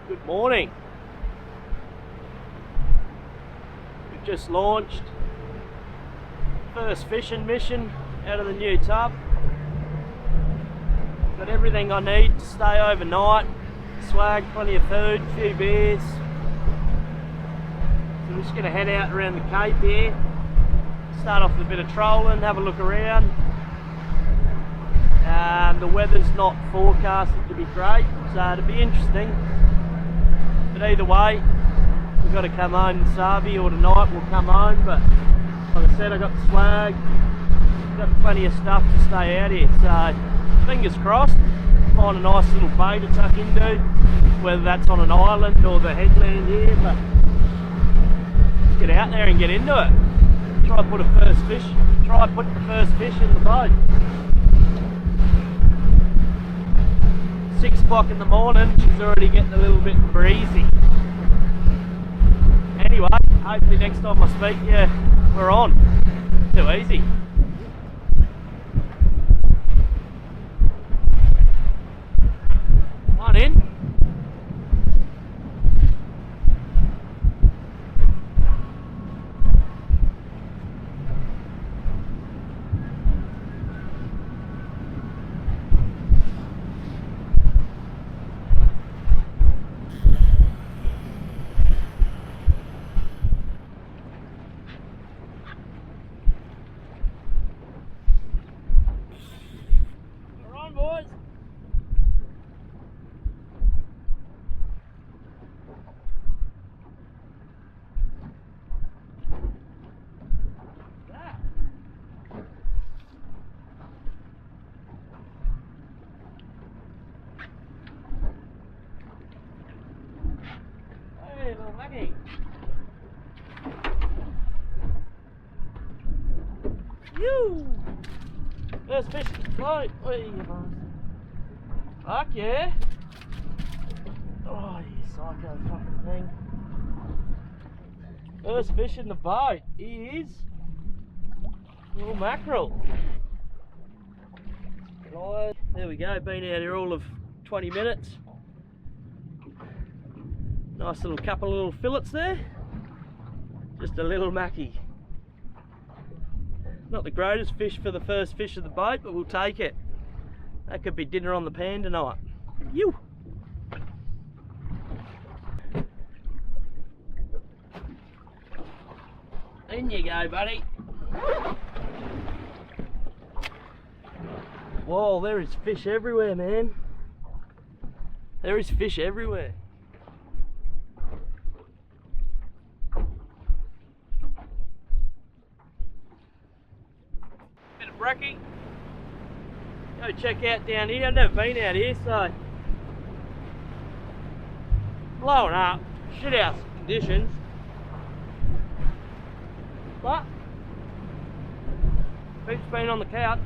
Good morning. We've just launched first fishing mission out of the new tub. Got everything I need to stay overnight. Swag, plenty of food, a few beers. So we're just going to head out around the cape here. Start off with a bit of trolling, have a look around. The weather's not forecasted to be great, so it'll be interesting. But either way, we've got to come home in Savi, or tonight we'll come home. But like I said, I got the swag, got plenty of stuff to stay out here. So fingers crossed, find a nice little bay to tuck into, whether that's on an island or the headland here. But let's get out there and get into it. Try put the first fish in the boat. 6 o'clock in the morning, she's already getting a little bit breezy. Anyway, hopefully next time I speak to you, we're on. Too easy. One in. Boys. Hey, little Maggie. You. First fish in the boat. Fuck yeah. Oh, you psycho fucking thing. First fish in the boat is little mackerel. There we go, been out here all of 20 minutes. Nice little couple of little fillets there. Just a little mackie. Not the greatest fish for the first fish of the boat, but we'll take it. That could be dinner on the pan tonight. You. In you go, buddy. Whoa, there is fish everywhere, man. There is fish everywhere. Bit of brekkie. Go check out down here. I've never been out here, so blowing up, shithouse conditions, but Pete's been on the couch.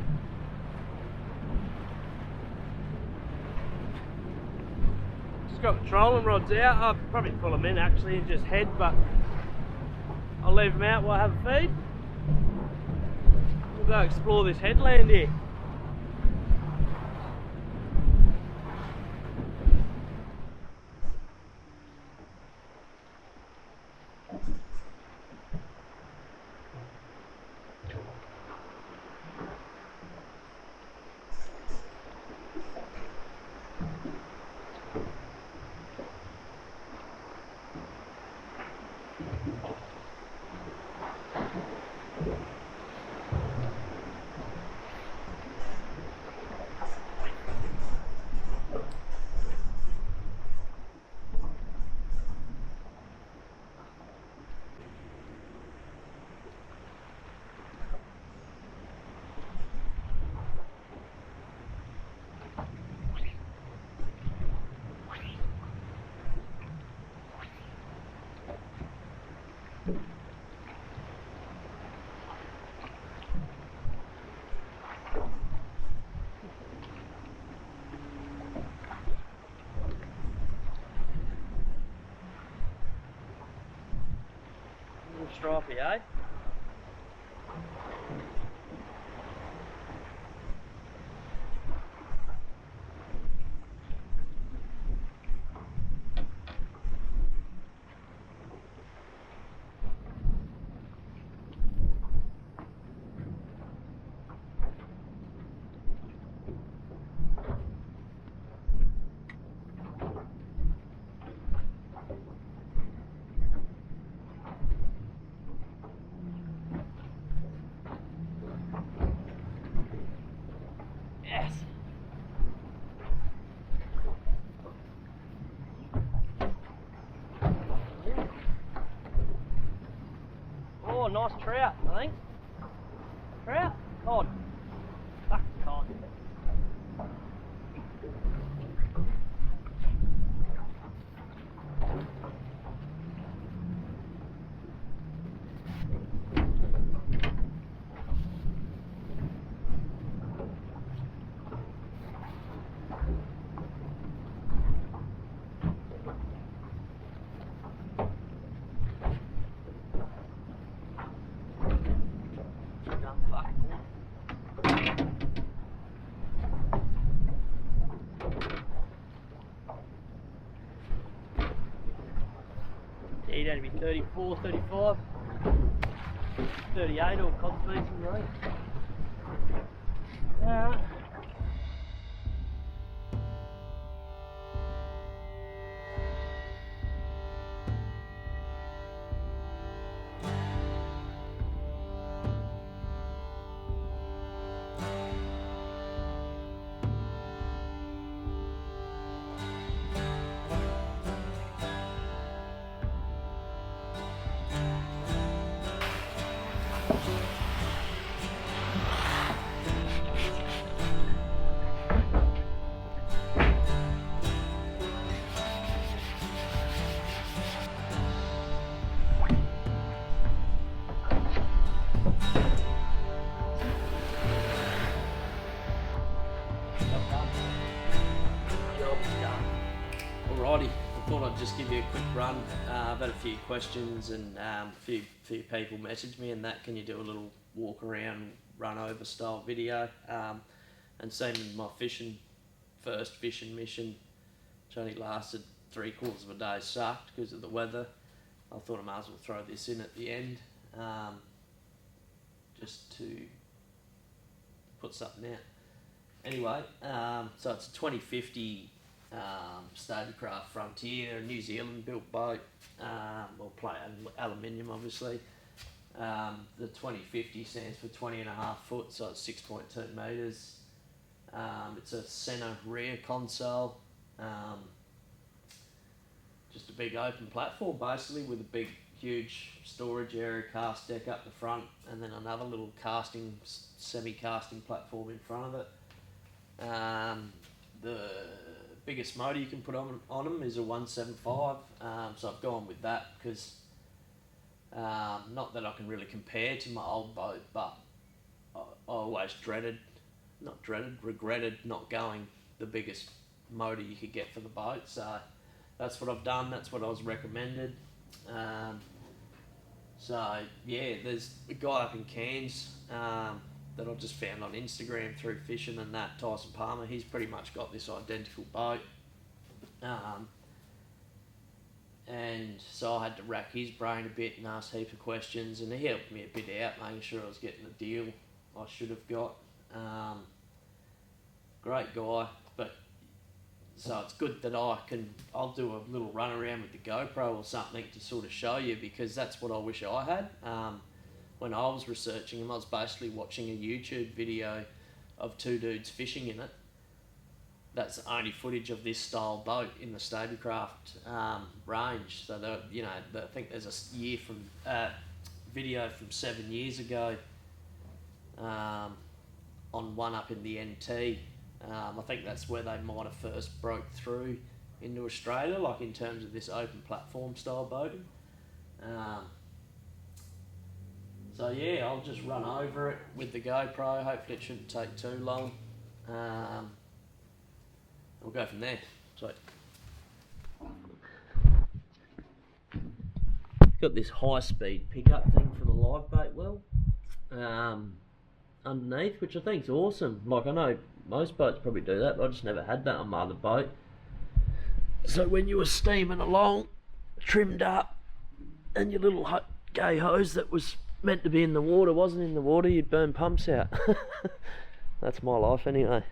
Just got the trolling rods out. I'll probably pull them in actually and just head, but I'll leave them out while I have a feed. We'll go explore this headland here. Stripey, eh? nice trout, I think. Trout? Cod. Fuck, cod. He'd only be 34, 35, 38 or cod species, right? Alright. Alrighty, I thought I'd just give you a quick run. I've had a few questions and a few people messaged me and that, can you do a little walk around, run over style video? And same in my first fishing mission, which only lasted 3/4 of a day, sucked because of the weather. I thought I might as well throw this in at the end, just to put something out. Anyway, so it's a 2050 Stabicraft Fronteir, a New Zealand built boat, well, plate aluminium obviously. The 2050 stands for 20.5 foot, so it's 6.2 metres. It's a centre rear console, just a big open platform basically with a big huge storage area, cast deck up the front, and then another little casting, semi-casting platform in front of it. The biggest motor you can put on them is a 175, so I've gone with that because not that I can really compare to my old boat, but I always regretted not going the biggest motor you could get for the boat, so that's what I've done, that's what I was recommended. So yeah, there's a guy up in Cairns that I just found on Instagram through fishing and that, Tyson Palmer. He's pretty much got this identical boat, and so I had to rack his brain a bit and ask heaps of questions, and he helped me a bit out, making sure I was getting the deal I should have got. Great guy, but so it's good that I'll do a little run around with the GoPro or something to sort of show you, because that's what I wish I had. When I was researching him, I was basically watching a YouTube video of two dudes fishing in it. That's the only footage of this style boat in the Stabicraft range. So I think there's a video from 7 years ago on one up in the NT. I think that's where they might have first broke through into Australia, like in terms of this open platform style boating. So yeah, I'll just run over it with the GoPro. Hopefully it shouldn't take too long. We'll go from there. So, got this high-speed pickup thing for the live bait well underneath, which I think is awesome. Like, I know most boats probably do that, but I just never had that on my other boat. So when you were steaming along, trimmed up, and your little gay hose that was meant to be in the water wasn't in the water, you'd burn pumps out. That's my life anyway.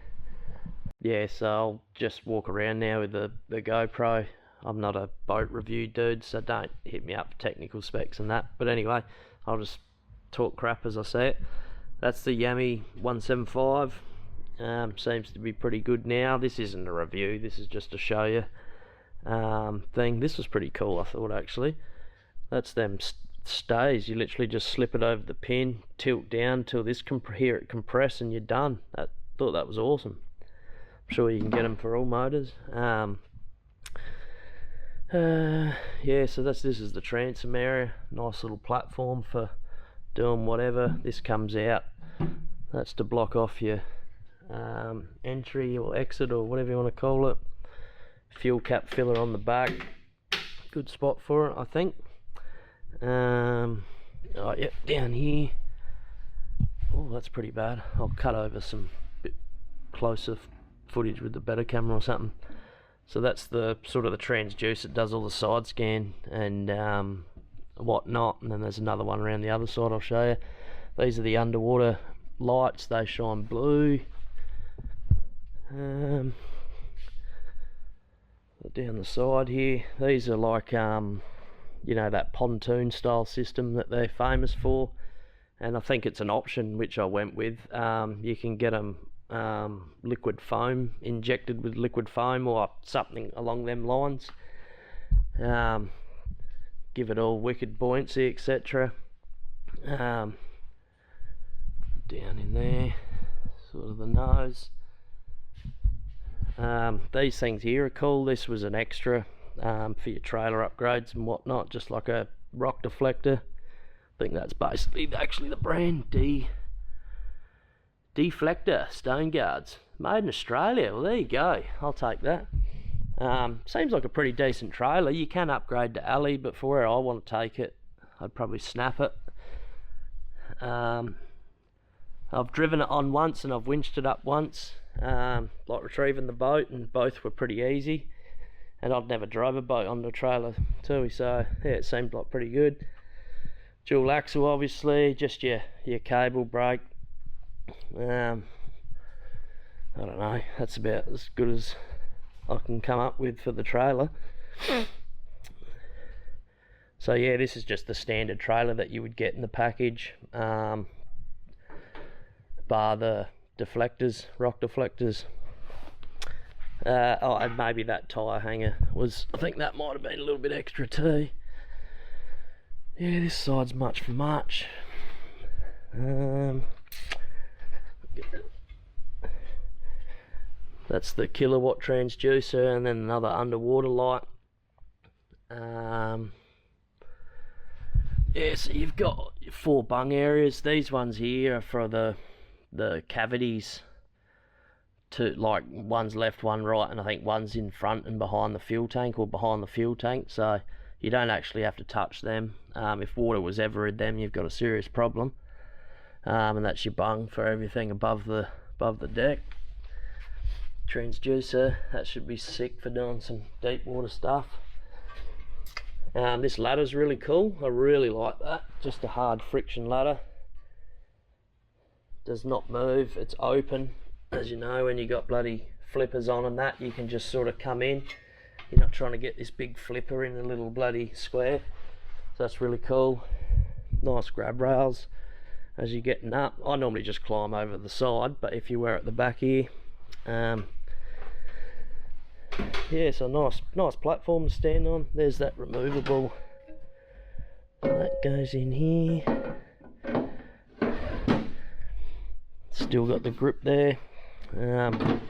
Yeah, so I'll just walk around now with the GoPro. I'm not a boat review dude, so don't hit me up for technical specs and that. But anyway, I'll just talk crap as I say it. That's the Yami 175. Seems to be pretty good now. This isn't a review, this is just to show you thing. This was pretty cool, I thought, actually. That's them stays. You literally just slip it over the pin, tilt down till this hear it compress, and you're done. I thought that was awesome. I'm sure you can get them for all motors. Yeah, so this is the transom area. Nice little platform for doing whatever. This comes out. That's to block off your entry or exit or whatever you want to call it. Fuel cap filler on the back. Good spot for it, I think. Oh yep, down here. Oh, that's pretty bad. I'll cut over some bit closer footage with the better camera or something. So that's the sort of the transducer. It does all the side scan and whatnot, and then there's another one around the other side I'll show you. These are the underwater lights. They shine blue. Down the side here, these are like you know, that pontoon style system that they're famous for, and I think it's an option which I went with. You can get them liquid foam, injected with liquid foam or something along them lines. Give it all wicked buoyancy, etc. Down in there, sort of the nose. These things here are cool. This was an extra for your trailer upgrades and whatnot, just like a rock deflector. I think that's basically actually the brand Deflector Stone Guards, made in Australia. Well, there you go, I'll take that. Seems like a pretty decent trailer. You can upgrade to alley, but for where I want to take it, I'd probably snap it. I've driven it on once and I've winched it up once, like retrieving the boat, and both were pretty easy. And I'd never drove a boat on the trailer too, so yeah, it seemed like pretty good. Dual axle, obviously, just your cable brake. I don't know, that's about as good as I can come up with for the trailer. So yeah, this is just the standard trailer that you would get in the package, bar the deflectors, rock deflectors. Oh, and maybe that tyre hanger was, I think that might have been a little bit extra too. Yeah, this side's much for much. That's the kilowatt transducer, and then another underwater light. Yeah, so you've got 4 bung areas. These ones here are for the cavities. To, like, one's left, one right, and I think one's in front and behind the fuel tank, or behind the fuel tank, so you don't actually have to touch them. If water was ever in them, you've got a serious problem. And that's your bung for everything above the deck. Transducer, that should be sick for doing some deep water stuff. This ladder's really cool. I really like that. Just a hard friction ladder. Does not move. It's open. As you know, when you got bloody flippers on and that, you can just sort of come in. You're not trying to get this big flipper in a little bloody square. So that's really cool. Nice grab rails as you're getting up. I normally just climb over the side, but if you were at the back here, yeah, so nice platform to stand on. There's that removable. That goes in here. Still got the grip there. And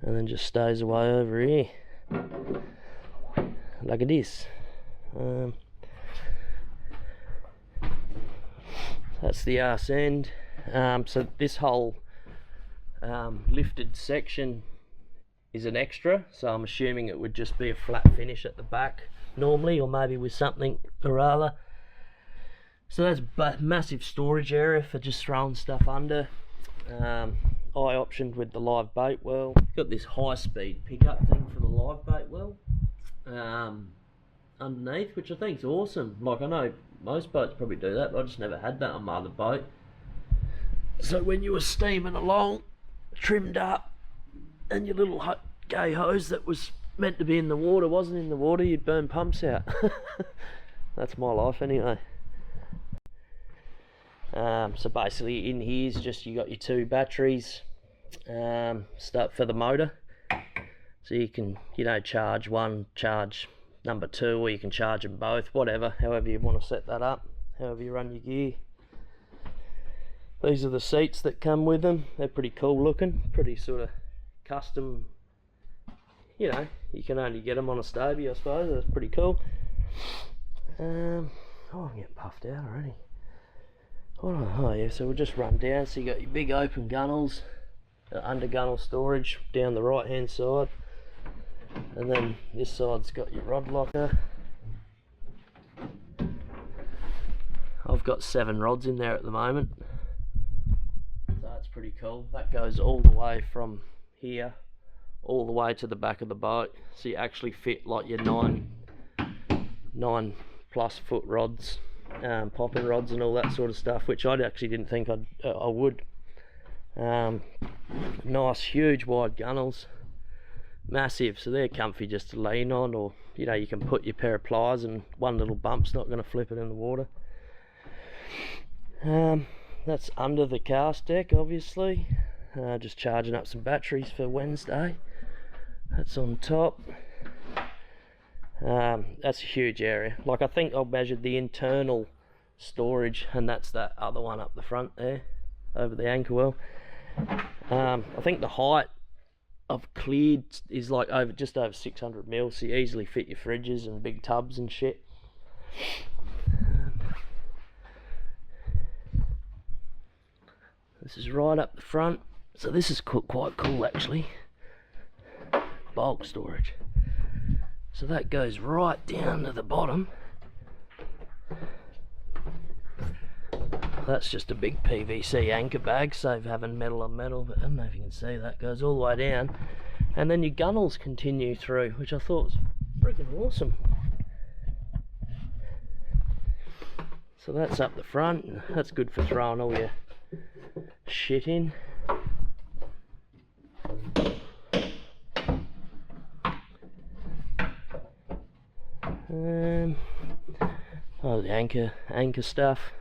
then just stays away over here like this. That's the arse end. So this whole lifted section is an extra, so I'm assuming it would just be a flat finish at the back normally, or maybe with something or other. So that's a massive storage area for just throwing stuff under. I optioned with the live bait well. Got this high speed pickup thing for the live bait well underneath, which I think is awesome. Like, I know most boats probably do that, but I just never had that on my other boat. So when you were steaming along, trimmed up, and your little gay hose that was meant to be in the water wasn't in the water, you'd burn pumps out. That's my life anyway. So basically in here's just, you got your 2 batteries start for the motor, so you can, you know, charge one, charge number 2, or you can charge them both, whatever, however you want to set that up, however you run your gear. These are the seats that come with them. They're pretty cool looking, pretty sort of custom, you know, you can only get them on a Stabi, I suppose. That's pretty cool. Oh, I'm getting puffed out already. Oh yeah, so we'll just run down. So you got your big open gunnels, under gunnel storage down the right hand side, and then this side's got your rod locker. I've got 7 rods in there at the moment, so that's pretty cool. That goes all the way from here all the way to the back of the boat, so you actually fit like your 9+ foot rods, popping rods and all that sort of stuff, which I actually didn't think I would. Nice huge wide gunnels, massive, so they're comfy just to lean on, or you know, you can put your pair of pliers and one little bump's not going to flip it in the water. That's under the cast deck, obviously. Just charging up some batteries for Wednesday. That's on top. That's a huge area. Like, I think I've measured the internal storage, and that's that other one up the front there, over the anchor well. I think the height I've cleared is like just over 600 mil, so you easily fit your fridges and big tubs and shit. This is right up the front, so this is quite cool actually. Bulk storage. So that goes right down to the bottom. That's just a big PVC anchor bag, save having metal on metal, but I don't know if you can see, that goes all the way down. And then your gunnels continue through, which I thought was freaking awesome. So that's up the front. That's good for throwing all your shit in. Oh, the anchor stuff,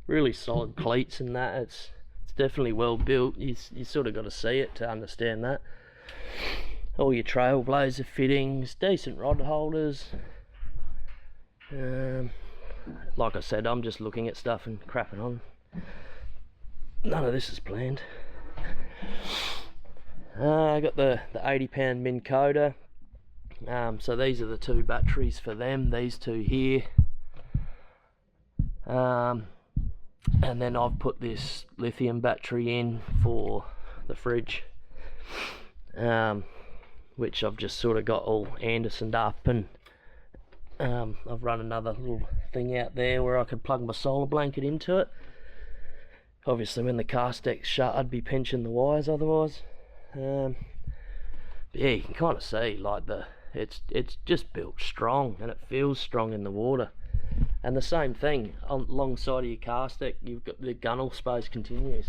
really solid cleats and that. It's definitely well built. You sort of got to see it to understand that. All your Trailblazer fittings, decent rod holders. Like I said, I'm just looking at stuff and crapping on. None of this is planned. I got the 80-pound Minn Kota. So these are the 2 batteries for them, these 2 here. And then I've put this lithium battery in for the fridge, which I've just sort of got all Andersoned up, and I've run another little thing out there where I could plug my solar blanket into it. Obviously when the cast deck's shut I'd be pinching the wires otherwise. But yeah, you can kind of see like it's just built strong, and it feels strong in the water. And the same thing alongside of your cast deck, you've got the gunnel space continues.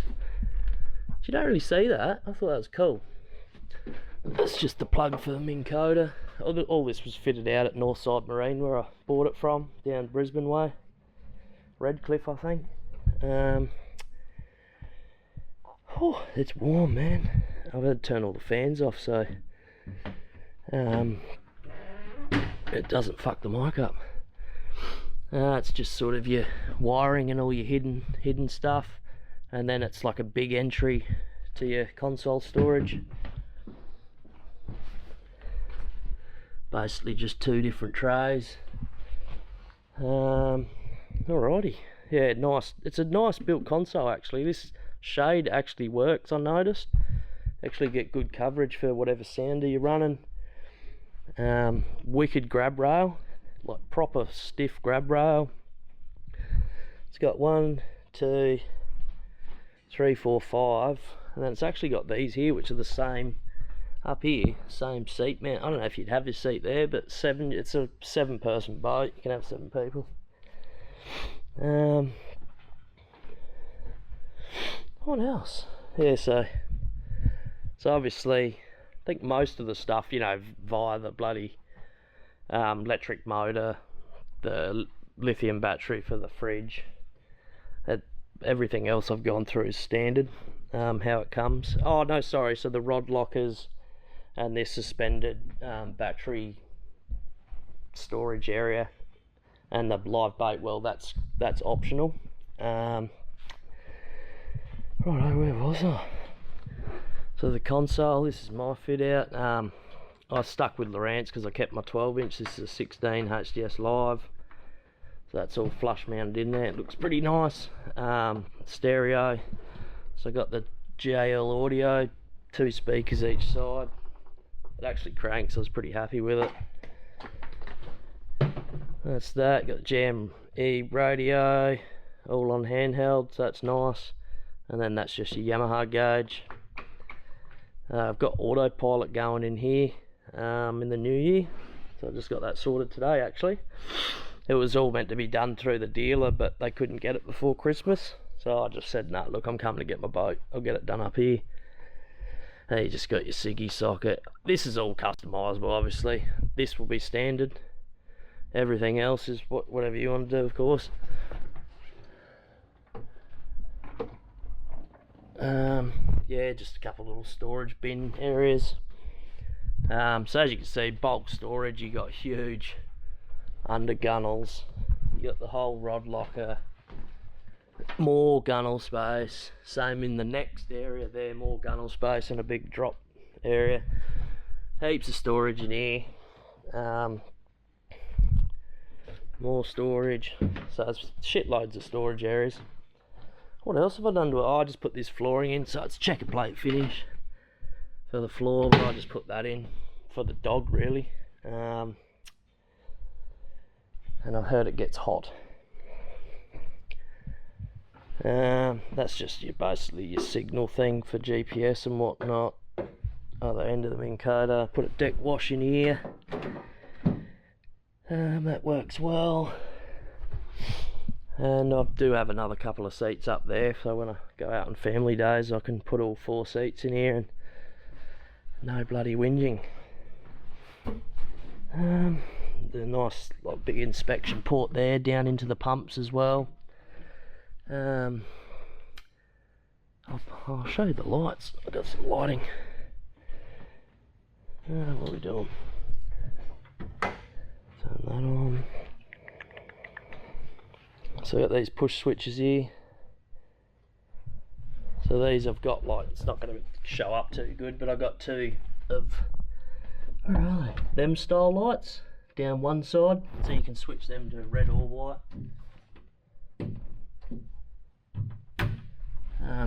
But you don't really see that. I thought that was cool. That's just the plug for the Minn Kota. All this was fitted out at Northside Marine, where I bought it from, down Brisbane way, Redcliffe I think. Oh, it's warm, man. I've had to turn all the fans off so it doesn't fuck the mic up. It's just sort of your wiring and all your hidden stuff, and then it's like a big entry to your console storage. Basically just 2 different trays. Alrighty, yeah, nice. It's a nice built console actually. This shade actually works, I noticed. Actually get good coverage for whatever sounder you're running. Wicked grab rail, like proper stiff grab rail. It's got 1, 2, 3, 4, 5, and then it's actually got these here, which are the same up here, same seat mount. I don't know if you'd have your seat there, but it's a 7-person boat. You can have 7 people. What else? Yeah, so obviously I think most of the stuff, you know, via the bloody electric motor, the lithium battery for the fridge, everything else I've gone through is standard, how it comes. Oh no, sorry, so the rod lockers and this suspended battery storage area, and the live bait well, that's optional. Right, where was I? So the console, this is my fit out. I stuck with Lowrance because I kept my 12-inch. This is a 16 HDS Live. So that's all flush mounted in there. It looks pretty nice. Stereo. So I got the GAL audio, 2 speakers each side. It actually cranks, I was pretty happy with it. That's that. Got the Jam E radio, all on handheld, so that's nice. And then that's just your Yamaha gauge. I've got autopilot going in here in the new year, so I just got that sorted today actually. It was all meant to be done through the dealer, but they couldn't get it before Christmas, so I just said, nah, look, I'm coming to get my boat, I'll get it done up here. And you just got your Siggy socket. This is all customizable, obviously. This will be standard. Everything else is whatever you want to do, of course. Yeah, just a couple little storage bin areas. So as you can see, bulk storage. You got huge under gunnels. You got the whole rod locker. More gunnel space. Same in the next area there. More gunnel space and a big drop area. Heaps of storage in here. More storage. So it's shitloads of storage areas. What else have I done to it? Oh, I just put this flooring in, so it's checker plate finish for the floor, but I just put that in for the dog really. And I've heard it gets hot. That's just basically your signal thing for GPS and whatnot. Other end of the encoder. Put a deck wash in here. That works well. And I do have another couple of seats up there, so when I go out on family days I can put all 4 seats in here and no bloody whinging. The nice big inspection port there down into the pumps as well. I'll show you the lights. I've got some lighting. What are we doing? Turn that on. So I've got these push switches here. So these I've got, like, it's not going to show up too good, but I've got 2 of, where are they? Them style lights down one side, so you can switch them to red or white.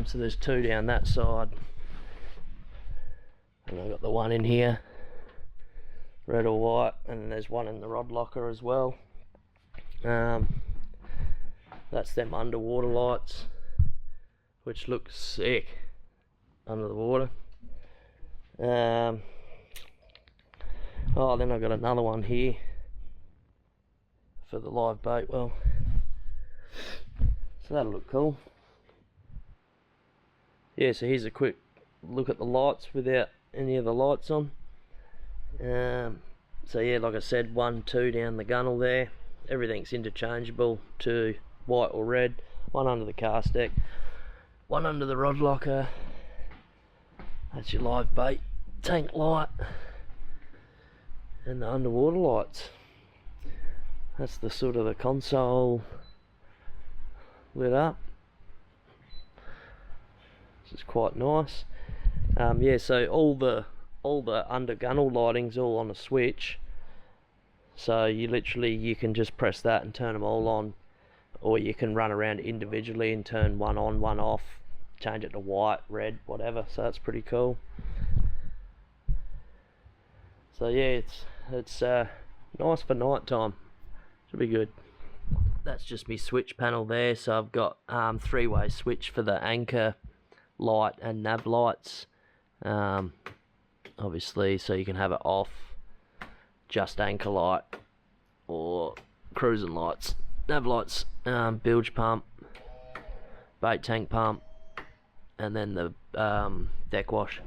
So there's 2 down that side, and I've got the one in here, red or white, and then there's one in the rod locker as well. That's them underwater lights, which looks sick under the water. Oh, then I've got another one here for the live bait well. So that'll look cool. Yeah, so here's a quick look at the lights without any of the lights on. So yeah, like I said, 1, 2 down the gunnel there. Everything's interchangeable to white or red. One under the cast deck, one under the rod locker. That's your live bait tank light, and the underwater lights. That's the sort of the console lit up. This is quite nice. Yeah, so all the under gunnel lighting's all on a switch. So you can just press that and turn them all on, or you can run around individually and turn one on, one off, change it to white, red, whatever. So that's pretty cool. So yeah, it's nice for night time. Should be good. That's just my switch panel there. So I've got 3-way switch for the anchor light and nav lights. Obviously, so you can have it off, just anchor light, or cruising lights, nav lights, bilge pump, bait tank pump, and then the deck wash.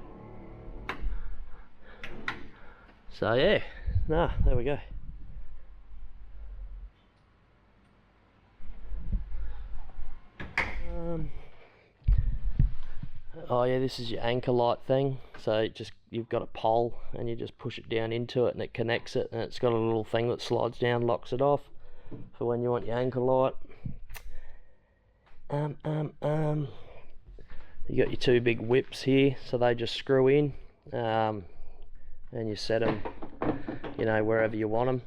So yeah, there we go. Oh yeah, this is your anchor light thing. So you've got a pole and you just push it down into it and it connects it, and it's got a little thing that slides down, locks it off for when you want your anchor light. You got your two big whips here, so they just screw in, and you set them, you know, wherever you want them.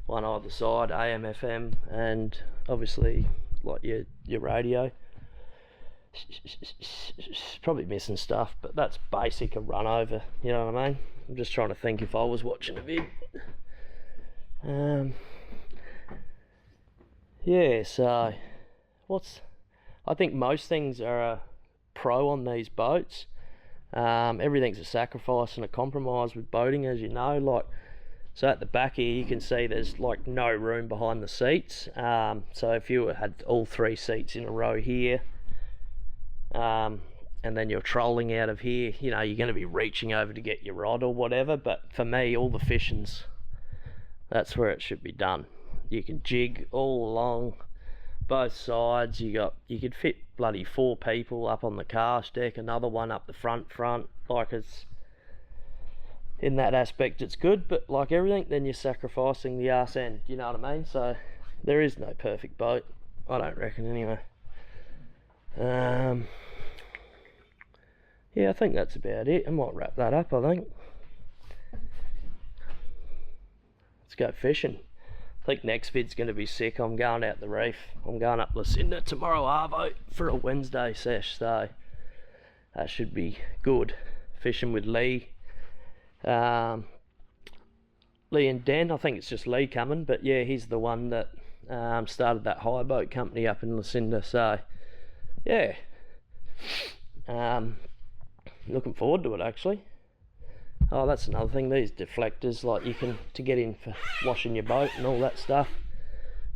One either side, AM, FM, and obviously like your radio. Probably missing stuff, but that's basic a run over, you know what I mean? I'm just trying to think if I was watching a vid. Yeah, so I think most things are a pro on these boats. Everything's a sacrifice and a compromise with boating, as you know. Like, so at the back here you can see there's like no room behind the seats. So if you had all three seats in a row here, and then you're trolling out of here, you know, you're going to be reaching over to get your rod or whatever. But for me, all the fishing's, that's where it should be done. You can jig all along both sides. You could fit bloody 4 people up on the cast deck, another one up the front. Like, it's, in that aspect it's good, but like everything, then you're sacrificing the arse end, you know what I mean? So there is no perfect boat, I don't reckon, anyway. Yeah, I think that's about it. I might wrap that up, I think. Let's go fishing. I think next vid's going to be sick. I'm going out the reef. I'm going up Lucinda tomorrow, Arvo, for a Wednesday sesh, so that should be good. Fishing with Lee. Lee and Dan, I think it's just Lee coming, but yeah, he's the one that started that hire boat company up in Lucinda, so yeah. Looking forward to it, actually. Oh, that's another thing, these deflectors, like, you can, to get in for washing your boat and all that stuff,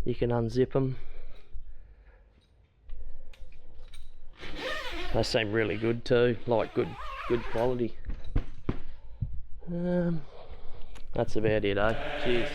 you can unzip them. They seem really good too, like good quality. That's about it, eh? Cheers.